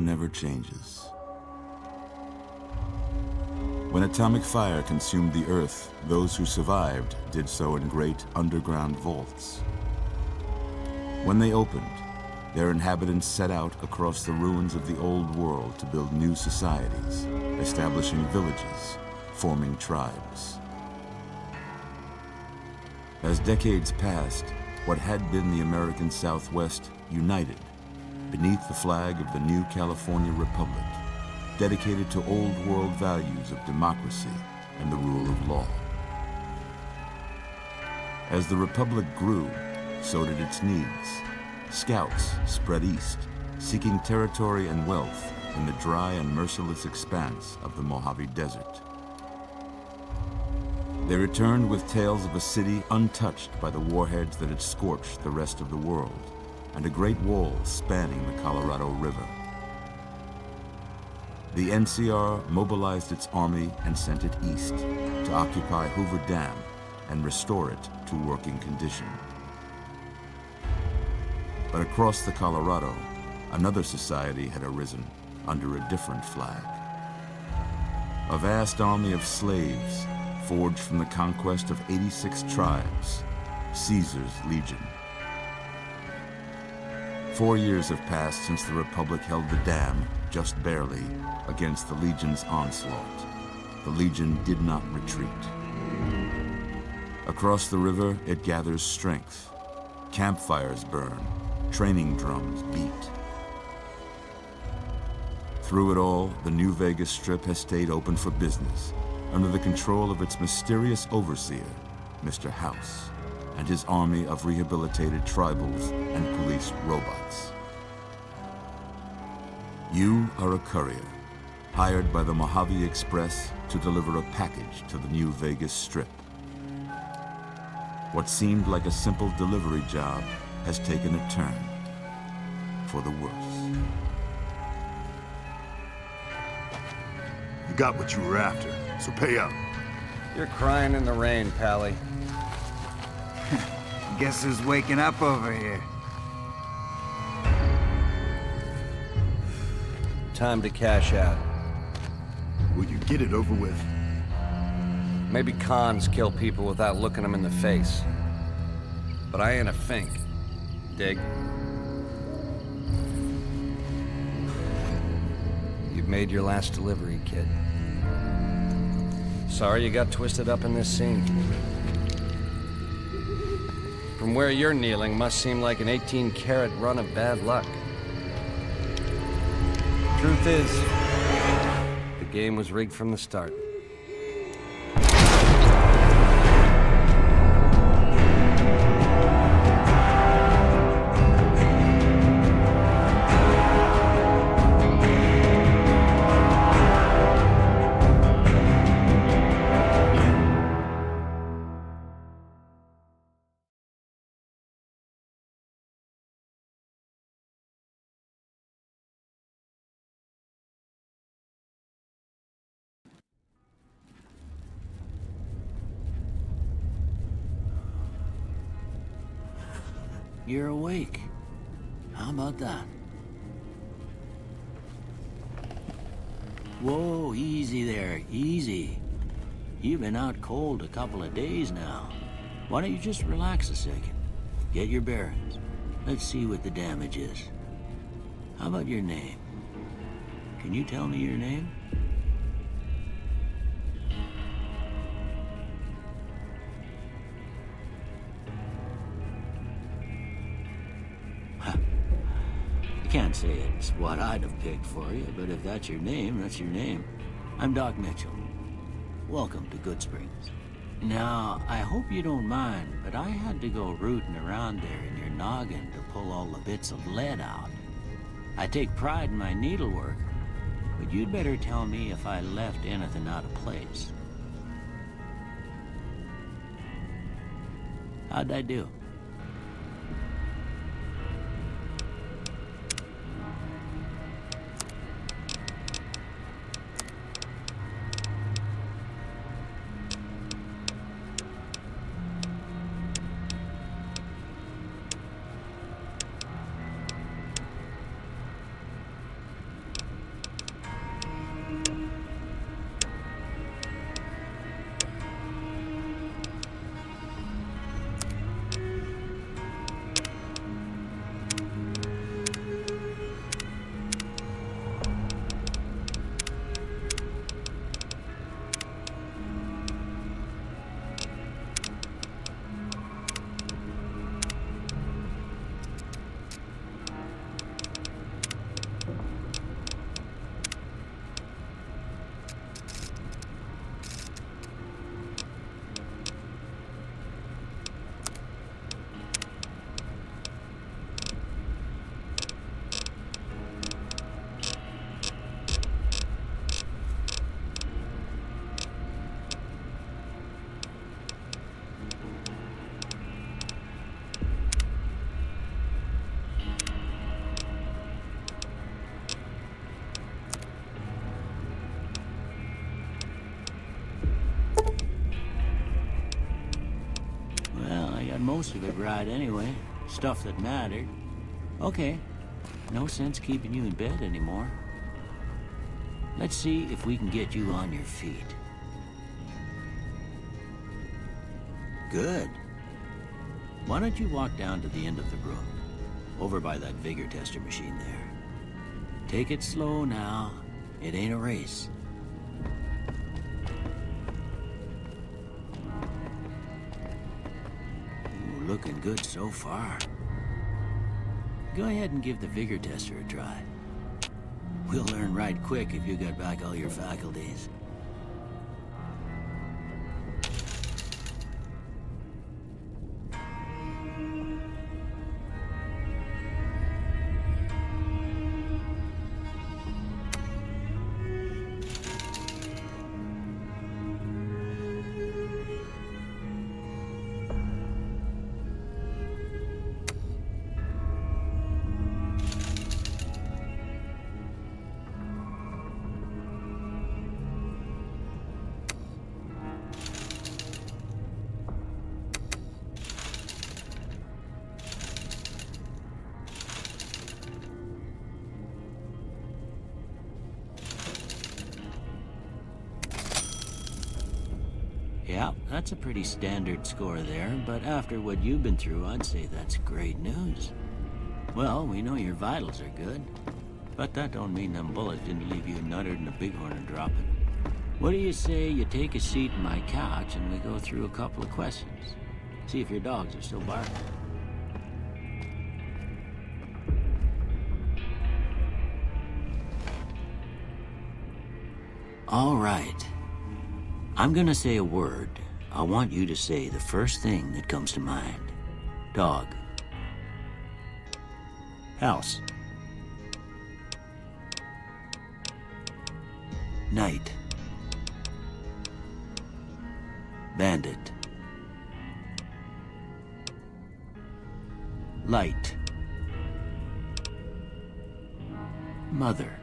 never changes. When atomic fire consumed the Earth, those who survived did so in great underground vaults. When they opened, their inhabitants set out across the ruins of the old world to build new societies, establishing villages, forming tribes. As decades passed, what had been the American Southwest united beneath the flag of the new California Republic, dedicated to old world values of democracy and the rule of law. As the Republic grew, so did its needs. Scouts spread east, seeking territory and wealth in the dry and merciless expanse of the Mojave Desert. They returned with tales of a city untouched by the warheads that had scorched the rest of the world, and a great wall spanning the Colorado River. The NCR mobilized its army and sent it east to occupy Hoover Dam and restore it to working condition. But across the Colorado, another society had arisen under a different flag. A vast army of slaves forged from the conquest of 86 tribes, Caesar's Legion. 4 years have passed since the Republic held the dam, just barely, against the Legion's onslaught. The Legion did not retreat. Across the river, it gathers strength. Campfires burn, training drums beat. Through it all, the New Vegas Strip has stayed open for business, under the control of its mysterious overseer, Mr. House, and his army of rehabilitated tribals and police robots. You are a courier, hired by the Mojave Express to deliver a package to the New Vegas Strip. What seemed like a simple delivery job has taken a turn for the worse. You got what you were after, so pay up. You're crying in the rain, Pally. Guess who's waking up over here? Time to cash out. Will you get it over with? Maybe cons kill people without looking them in the face. But I ain't a fink. Dig? You've made your last delivery, kid. Sorry you got twisted up in this scene. From where you're kneeling must seem like an 18-carat run of bad luck. Truth is, the game was rigged from the start. You're awake. How about that? Whoa, easy there, easy. You've been out cold a couple of days now. Why don't you just relax a second? Get your bearings. Let's see what the damage is. How about your name? Can you tell me your name? Can't say it's what I'd have picked for you, but if that's your name, that's your name. I'm Doc Mitchell. Welcome to Good Springs. Now, I hope you don't mind, but I had to go rooting around there in your noggin to pull all the bits of lead out. I take pride in my needlework, but you'd better tell me if I left anything out of place. How'd I do? most of it right anyway. Stuff that mattered. Okay, no sense keeping you in bed anymore. Let's see if we can get you on your feet. Good. Why don't you walk down to the end of the room, over by that vigor tester machine there. Take it slow now. It ain't a race. Ooh, looking good so far. Go ahead and give the vigor tester a try. We'll learn right quick if you got back all your faculties. Yeah, that's a pretty standard score there, but after what you've been through, I'd say that's great news. Well, we know your vitals are good, but that don't mean them bullets didn't leave you nuttered and a bighorn and dropping. What do you say you take a seat in my couch and we go through a couple of questions? See if your dogs are still barking. All right. I'm gonna say a word. I want you to say the first thing that comes to mind. Dog. House. Night. Bandit. Light. Mother.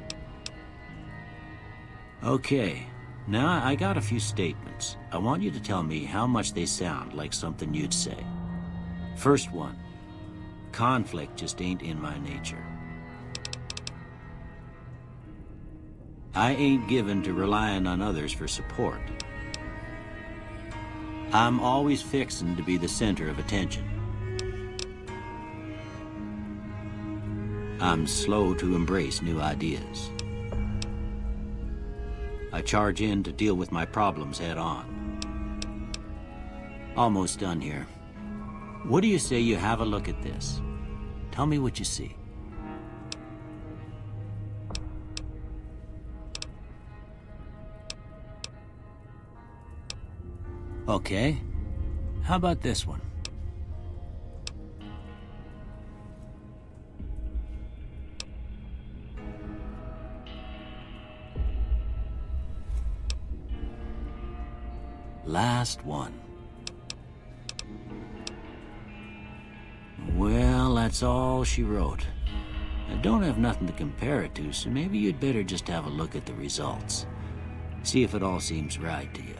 Okay. Now, I got a few statements. I want you to tell me how much they sound like something you'd say. First one. Conflict just ain't in my nature. I ain't given to relying on others for support. I'm always fixin' to be the center of attention. I'm slow to embrace new ideas. I charge in to deal with my problems head on. Almost done here. What do you say you have a look at this? Tell me what you see. Okay. How about this one? Last one. Well, that's all she wrote. I don't have nothing to compare it to, so maybe you'd better just have a look at the results. See if it all seems right to you.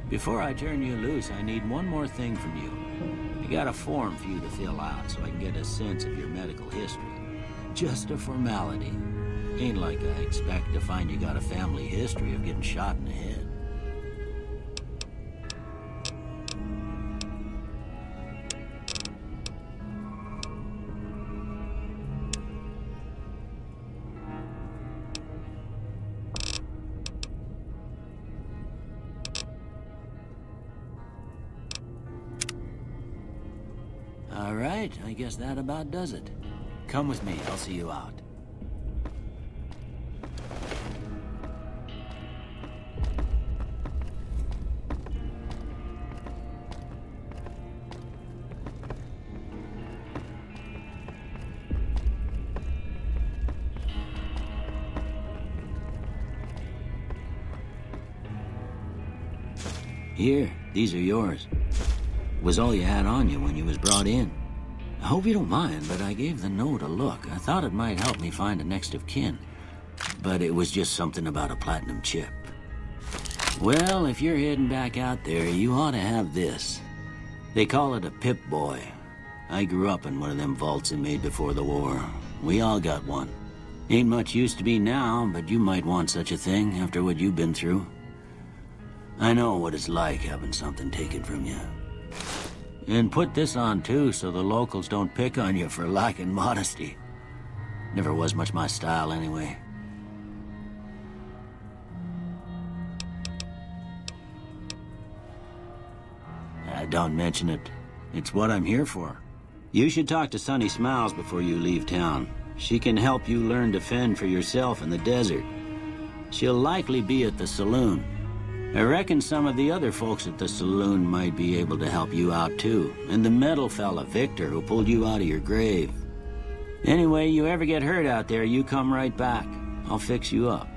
Before I turn you loose, I need one more thing from you. I got a form for you to fill out so I can get a sense of your medical history. Just a formality. Ain't like I expect to find you got a family history of getting shot in the head. right, I guess that about does it. Come with me, I'll see you out. Here, these are yours. Was all you had on you when you was brought in. I hope you don't mind, but I gave the note a look. I thought it might help me find a next of kin. But it was just something about a platinum chip. Well, if you're heading back out there, you ought to have this. They call it a Pip-Boy. I grew up in one of them vaults they made before the war. We all got one. Ain't much use to me now, but you might want such a thing after what you've been through. I know what it's like having something taken from you. And put this on too, so the locals don't pick on you for lacking modesty. Never was much my style anyway. Don't mention it. It's what I'm here for. You should talk to Sunny Smiles before you leave town. She can help you learn to fend for yourself in the desert. She'll likely be at the saloon. I reckon some of the other folks at the saloon might be able to help you out too. And the metal fella, Victor, who pulled you out of your grave. Anyway, you ever get hurt out there, you come right back. I'll fix you up.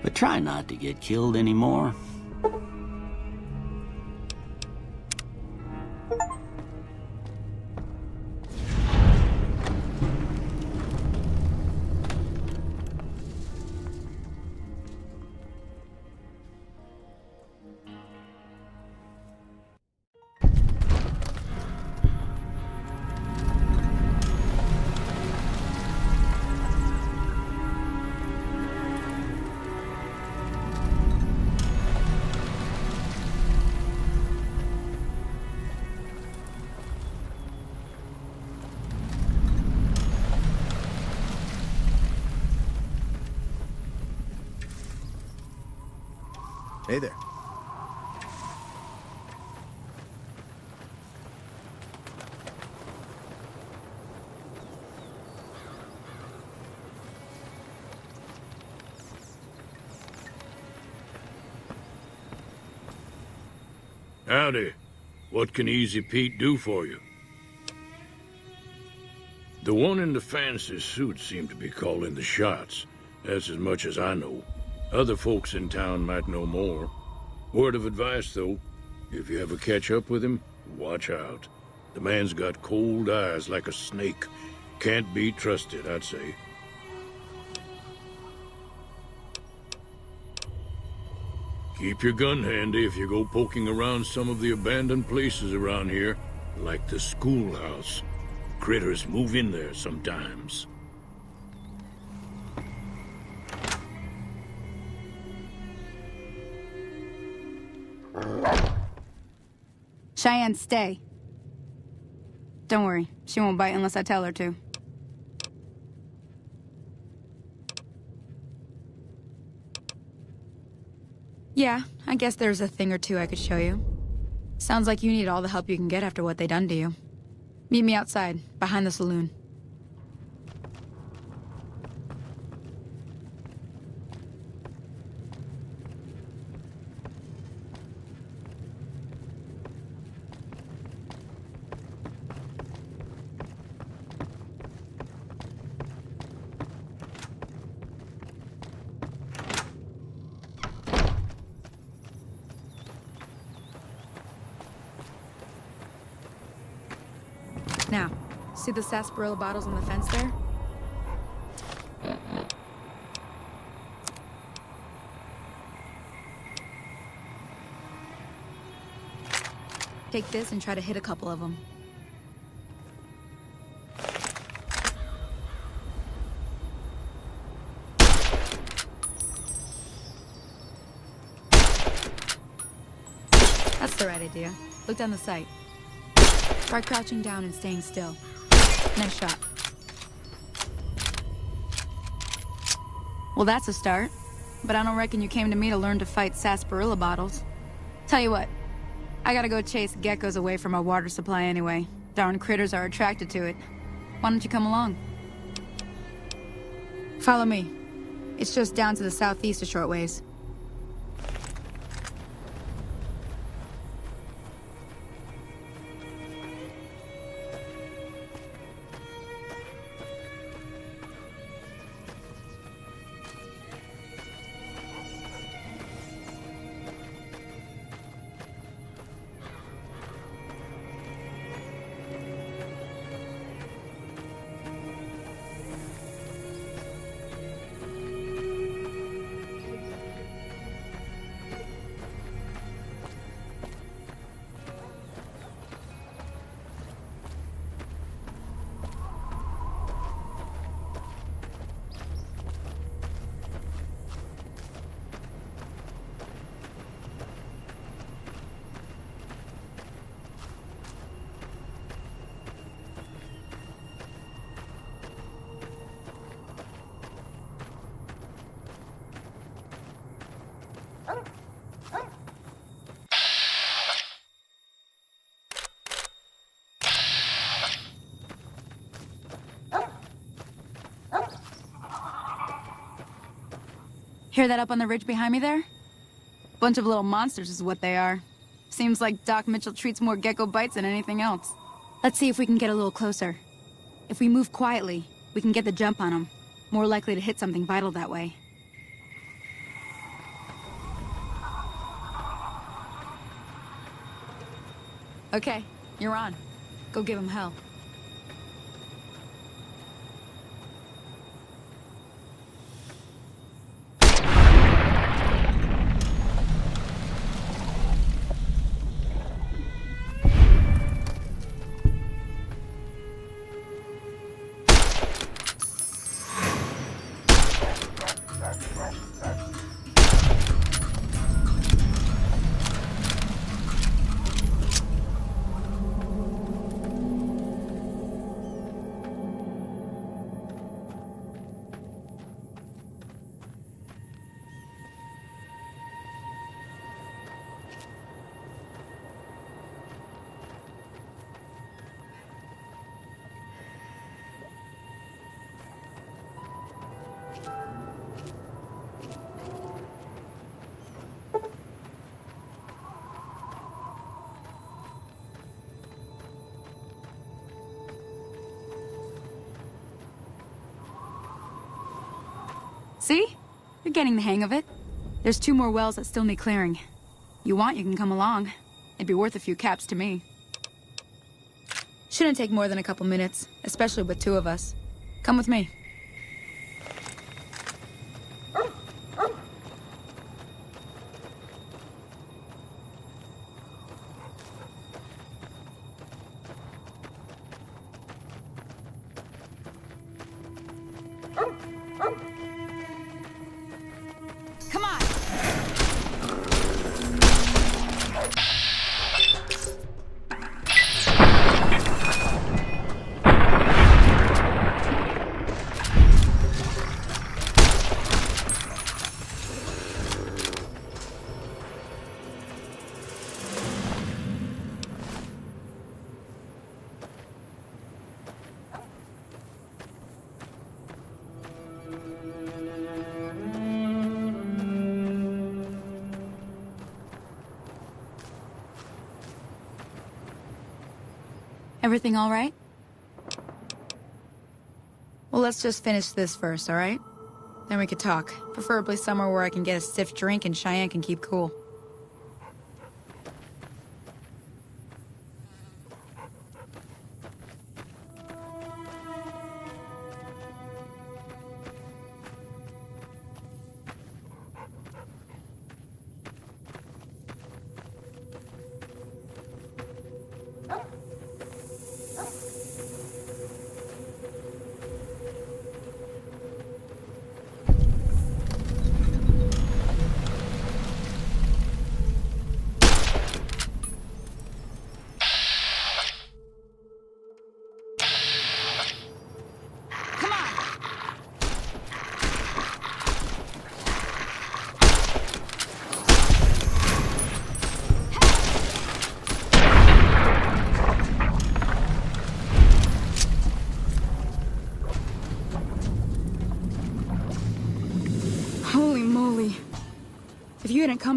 But try not to get killed anymore. Hey there. Howdy. What can Easy Pete do for you? The one in the fancy suit seemed to be calling the shots. That's as much as I know. Other folks in town might know more. Word of advice, though, if you ever catch up with him, watch out. The man's got cold eyes like a snake. Can't be trusted, I'd say. Keep your gun handy if you go poking around some of the abandoned places around here, like the schoolhouse. Critters move in there sometimes. Cheyenne, stay. Don't worry, she won't bite unless I tell her to. Yeah, I guess there's a thing or two I could show you. Sounds like you need all the help you can get after what they done to you. Meet me outside, behind the saloon. Now, see the sarsaparilla bottles on the fence there? Take this and try to hit a couple of them. That's the right idea. Look down the sight. Try crouching down and staying still. Nice shot. Well, that's a start. But I don't reckon you came to me to learn to fight sarsaparilla bottles. Tell you what, I gotta go chase geckos away from our water supply anyway. Darn critters are attracted to it. Why don't you come along? Follow me. It's just down to the southeast a short ways. Hear that up on the ridge behind me there? Bunch of little monsters is what they are. Seems like Doc Mitchell treats more gecko bites than anything else. Let's see if we can get a little closer. If we move quietly, we can get the jump on them. More likely to hit something vital that way. Okay, you're on. Go give him hell. See? You're getting the hang of it. There's 2 more wells that still need clearing. You want, you can come along. It'd be worth a few caps to me. Shouldn't take more than a couple minutes, especially with 2 of us. Come with me. Come on! Everything all right? Well, let's just finish this first, all right? Then we could talk. Preferably somewhere where I can get a stiff drink and Cheyenne can keep cool.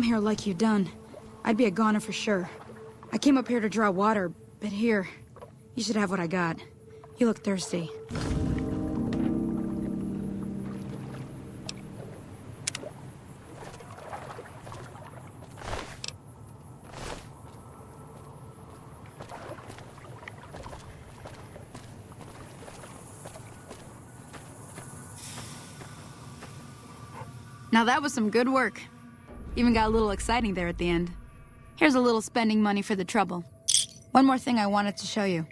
come here like you done, I'd be a goner for sure. I came up here to draw water, but here, you should have what I got. You look thirsty. Now that was some good work. Even got a little exciting there at the end. Here's a little spending money for the trouble. One more thing I wanted to show you.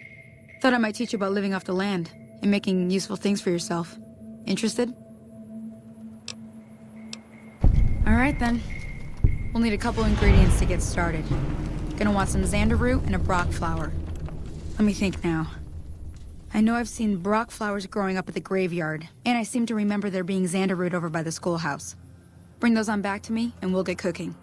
Thought I might teach you about living off the land and making useful things for yourself. Interested? All right then. We'll need a couple ingredients to get started. Gonna want some xander root and a brock flower. Let me think now. I know I've seen brock flowers growing up at the graveyard, and I seem to remember there being xander root over by the schoolhouse. Bring those on back to me, and we'll get cooking.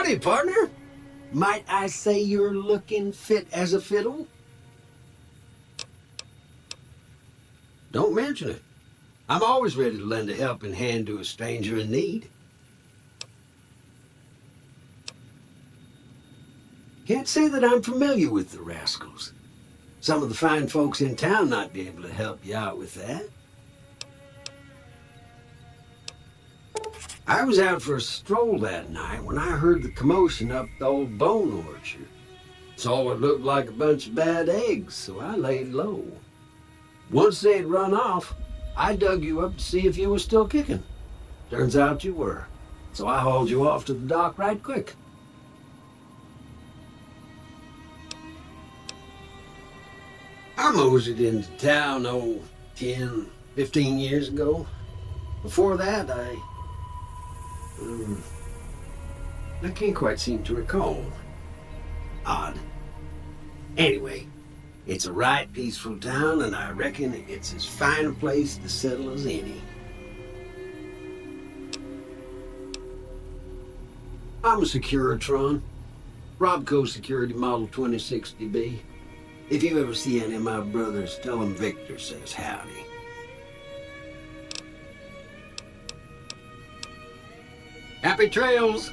Howdy, partner. Might I say you're looking fit as a fiddle? Don't mention it. I'm always ready to lend a helping hand to a stranger in need. Can't say that I'm familiar with the rascals. Some of the fine folks in town might be able to help you out with that. I was out for a stroll that night when I heard the commotion up the old bone orchard. Saw what looked like a bunch of bad eggs, so I laid low. Once they had run off, I dug you up to see if you were still kicking. Turns out you were, so I hauled you off to the dock right quick. I moseyed into town, 10, 15 years ago. Before that, I can't quite seem to recall. Odd. Anyway, it's a right peaceful town, and I reckon it's as fine a place to settle as any. I'm a Securitron. Robco Security Model 2060B. If you ever see any of my brothers, tell them Victor says howdy. Happy trails!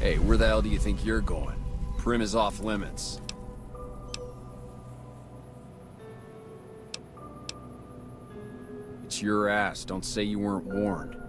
Hey, where the hell do you think you're going? Prim is off limits. It's your ass. Don't say you weren't warned.